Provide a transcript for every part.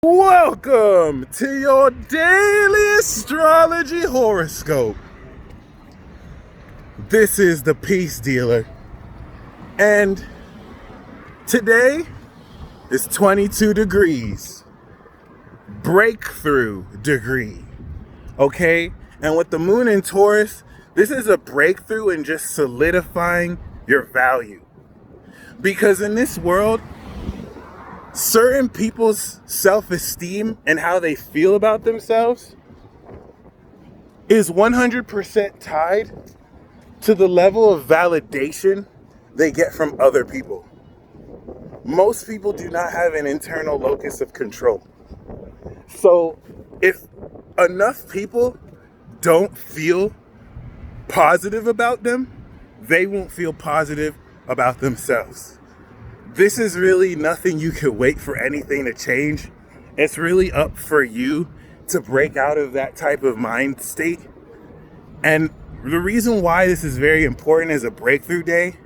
Welcome to your daily astrology horoscope. This is the Peace Dealer, and today is 22 degrees, breakthrough degree, okay? And with the moon in Taurus, this is a breakthrough in just solidifying your value. Because in this world, certain people's self-esteem and how they feel about themselves is 100% tied to the level of validation they get from other people. Most people do not have an internal locus of control. So if enough people don't feel positive about them, they won't feel positive about themselves. This is really nothing you can wait for anything to change. It's really up for you to break out of that type of mind state. And the reason why this is very important as a breakthrough day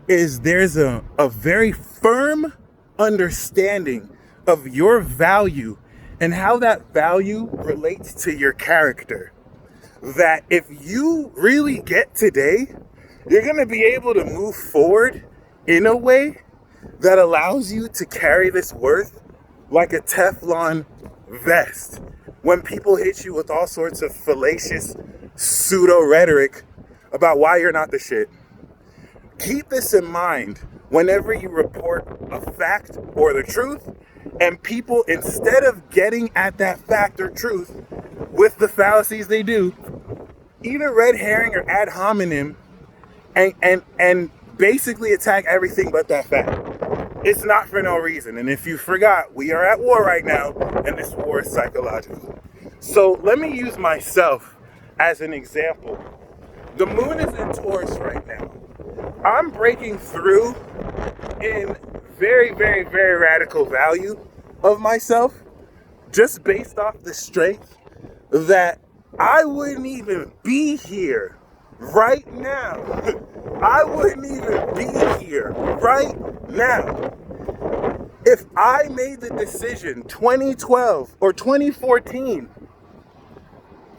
is there's a very firm understanding of your value and how that value relates to your character. That if you really get today, you're going to be able to move forward in a way that allows you to carry this worth like a Teflon vest when people hit you with all sorts of fallacious pseudo rhetoric about why you're not the shit. Keep this in mind whenever you report a fact or the truth, and people, instead of getting at that fact or truth with the fallacies they do, either red herring or ad hominem and basically attack everything but that fact. It's not for no reason. And if you forgot, we are at war right now, and this war is psychological. So let me use myself as an example. The moon is in Taurus right now. I'm breaking through in very, very, very radical value of myself, just based off the strength that I wouldn't even be here right now. I wouldn't even be here right now if I made the decision 2012 or 2014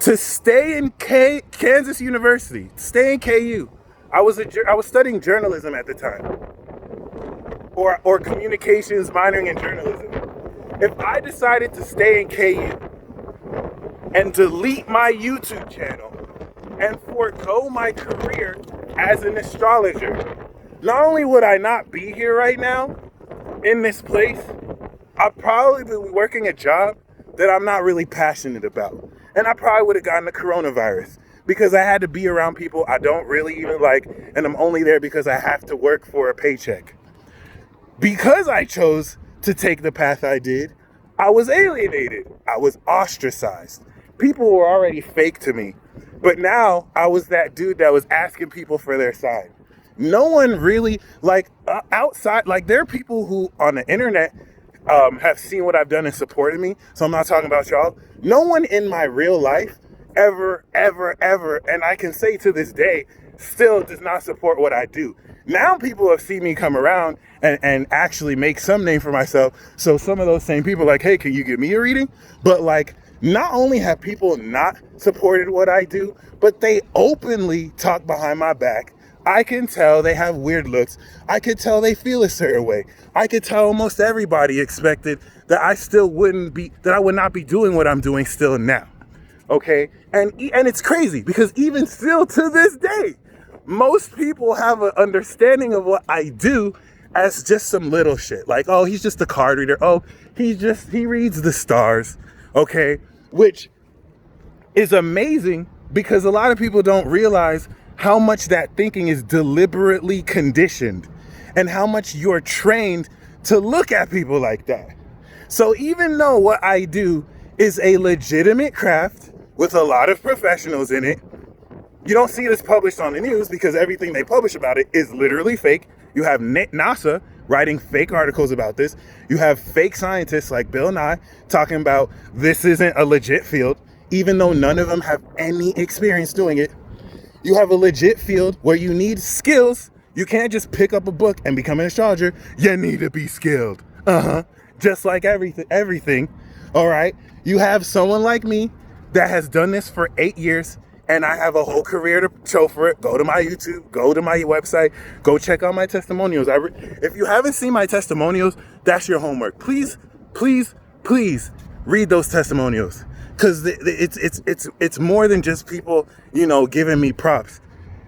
to stay in Kansas University, stay in KU. I was studying journalism at the time, or communications, minoring in journalism. If I decided to stay in KU and delete my YouTube channel and forego my career as an astrologer, not only would I not be here right now in this place, I'd probably be working a job that I'm not really passionate about. And I probably would have gotten the coronavirus because I had to be around people I don't really even like, and I'm only there because I have to work for a paycheck. Because I chose to take the path I did, I was alienated. I was ostracized. People were already fake to me. But now I was that dude that was asking people for their sign. No one really, outside, there are people who on the internet have seen what I've done and supported me. So I'm not talking about y'all. No one in my real life ever, and I can say to this day, still does not support what I do. Now people have seen me come around and actually make some name for myself. So some of those same people hey, can you give me a reading? But not only have people not supported what I do, but they openly talk behind my back. I can tell they have weird looks. I could tell they feel a certain way. I could tell almost everybody expected that I would not be doing what I'm doing still now. Okay? And it's crazy because even still to this day, most people have an understanding of what I do as just some little shit. Oh, he's just a card reader. Oh, he reads the stars. Okay? Which is amazing because a lot of people don't realize how much that thinking is deliberately conditioned and how much you're trained to look at people like that. So even though what I do is a legitimate craft with a lot of professionals in it, you don't see this published on the news because everything they publish about it is literally fake. You have NASA writing fake articles about this. You have fake scientists like Bill Nye talking about this isn't a legit field, even though none of them have any experience doing it. You have a legit field where you need skills. You can't just pick up a book and become an astrologer. You need to be skilled. Just like everything. All right. You have someone like me that has done this for 8 years, and I have a whole career to show for it. Go to my YouTube, go to my website, go check out my testimonials. If you haven't seen my testimonials, that's your homework. Please, please, please read those testimonials, because it's more than just people, giving me props.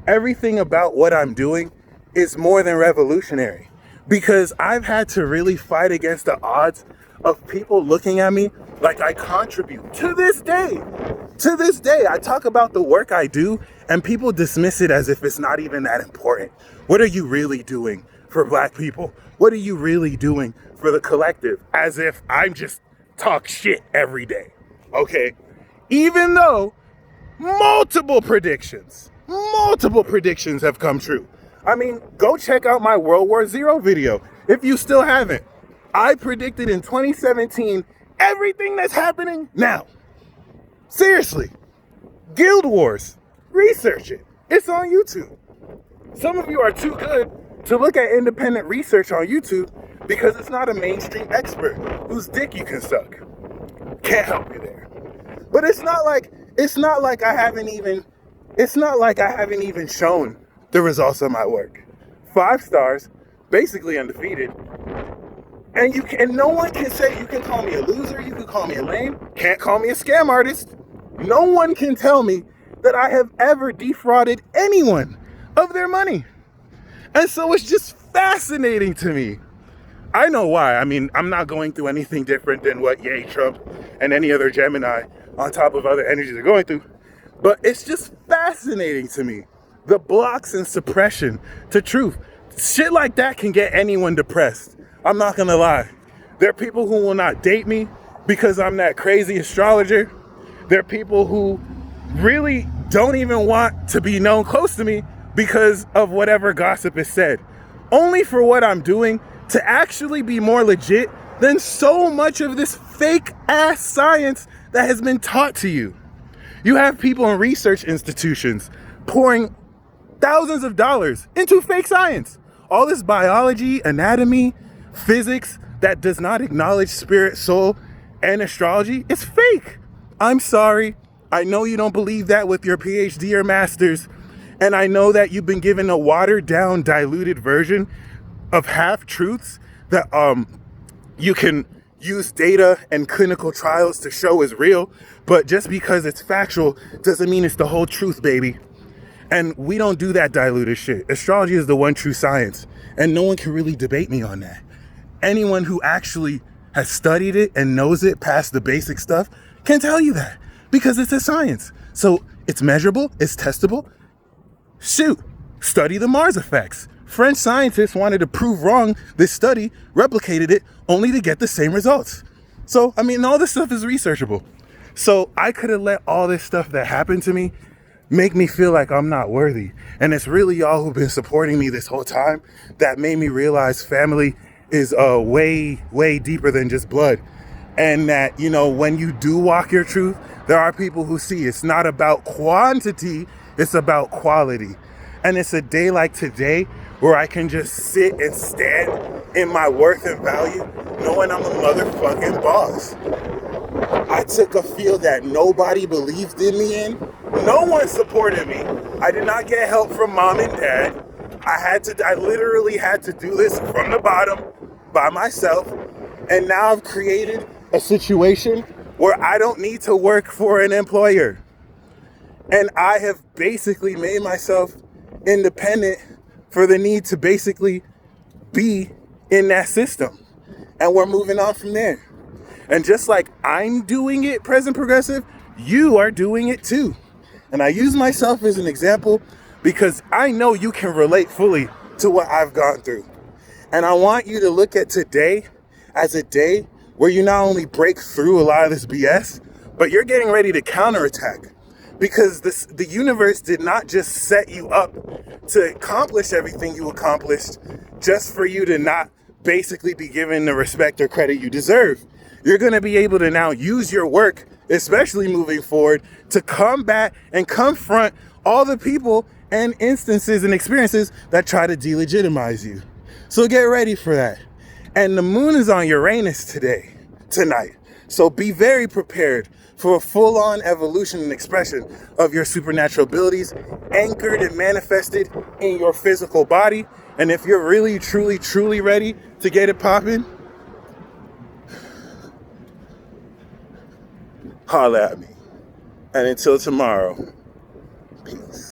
Everything about what I'm doing is more than revolutionary, because I've had to really fight against the odds of people looking at me like I contribute. To this day, I talk about the work I do and people dismiss it as if it's not even that important. What are you really doing for Black people? What are you really doing for the collective? As if I'm just talk shit every day, okay? Even though multiple predictions have come true. I mean, go check out my World War Z video if you still haven't. I predicted in 2017 everything that's happening now. Seriously. Guild Wars. Research it. It's on YouTube. Some of you are too good to look at independent research on YouTube because it's not a mainstream expert whose dick you can suck. Can't help you there. But it's not like I haven't even shown the results of my work. 5 stars, basically undefeated. And no one can say, you can call me a loser, you can call me a lame, can't call me a scam artist. No one can tell me that I have ever defrauded anyone of their money. And so it's just fascinating to me. I know why. I mean, I'm not going through anything different than what Trump and any other Gemini on top of other energies are going through. But it's just fascinating to me. The blocks and suppression to truth. Shit like that can get anyone depressed. I'm not gonna lie. There are people who will not date me because I'm that crazy astrologer. There are people who really don't even want to be known close to me because of whatever gossip is said. Only for what I'm doing to actually be more legit than so much of this fake ass science that has been taught to you. You have people in research institutions pouring thousands of dollars into fake science. All this biology, anatomy, physics that does not acknowledge spirit, soul, and astrology, it's fake. I'm sorry. I know you don't believe that with your PhD or master's, and I know that you've been given a watered down, diluted version of half-truths that you can use data and clinical trials to show is real, but just because it's factual doesn't mean it's the whole truth, baby. And we don't do that diluted shit. Astrology is the one true science, and no one can really debate me on that. Anyone who actually has studied it and knows it past the basic stuff can tell you that, because it's a science. So it's measurable, it's testable. Shoot, study the Mars effects. French scientists wanted to prove wrong this study, replicated it, only to get the same results. So, I mean, all this stuff is researchable. So I could have let all this stuff that happened to me make me feel like I'm not worthy. And it's really y'all who've been supporting me this whole time that made me realize family is way, way deeper than just blood. And that, when you do walk your truth, there are people who see it's not about quantity, it's about quality. And it's a day like today where I can just sit and stand in my worth and value, knowing I'm a motherfucking boss. I took a field that nobody believed in me in. No one supported me. I did not get help from mom and dad. I literally had to do this from the bottom by myself. And now I've created a situation where I don't need to work for an employer. And I have basically made myself independent for the need to basically be in that system. And we're moving on from there. And just like I'm doing it, present progressive, you are doing it too. And I use myself as an example because I know you can relate fully to what I've gone through. And I want you to look at today as a day where you not only break through a lot of this BS, but you're getting ready to counterattack. Because the universe did not just set you up to accomplish everything you accomplished just for you to not basically be given the respect or credit you deserve. You're going to be able to now use your work, especially moving forward, to combat and confront all the people and instances and experiences that try to delegitimize you. So get ready for that. And the moon is on Uranus tonight. So be very prepared for a full-on evolution and expression of your supernatural abilities, anchored and manifested in your physical body. And if you're really, truly, truly ready to get it popping, holla at me. And until tomorrow.